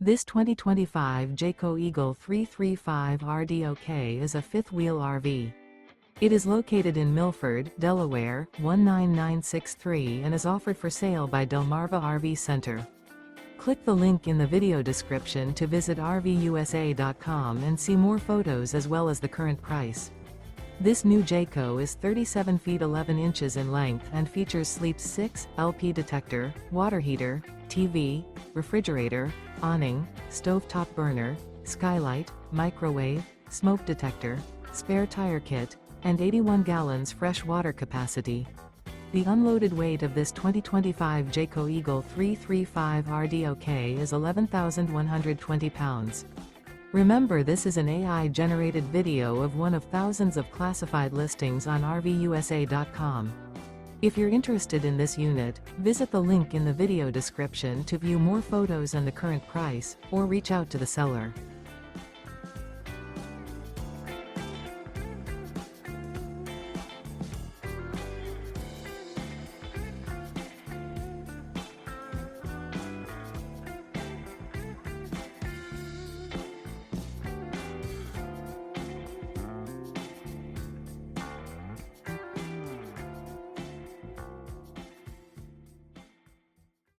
This 2025 Jayco Eagle 335 RDOK is a fifth-wheel RV. It is located in Milford, Delaware, 19963 and is offered for sale by Delmarva RV Center. Click the link in the video description to visit RVUSA.com and see more photos as well as the current price. This new Jayco is 37 feet 11 inches in length and features Sleep 6, LP detector, water heater, TV, refrigerator, awning, stovetop burner, skylight, microwave, smoke detector, spare tire kit, and 81 gallons fresh water capacity. The unloaded weight of this 2025 Jayco Eagle 335 RDOK is 11,120 pounds. Remember, this is an AI-generated video of one of thousands of classified listings on RVUSA.com. If you're interested in this unit, visit the link in the video description to view more photos and the current price, or reach out to the seller.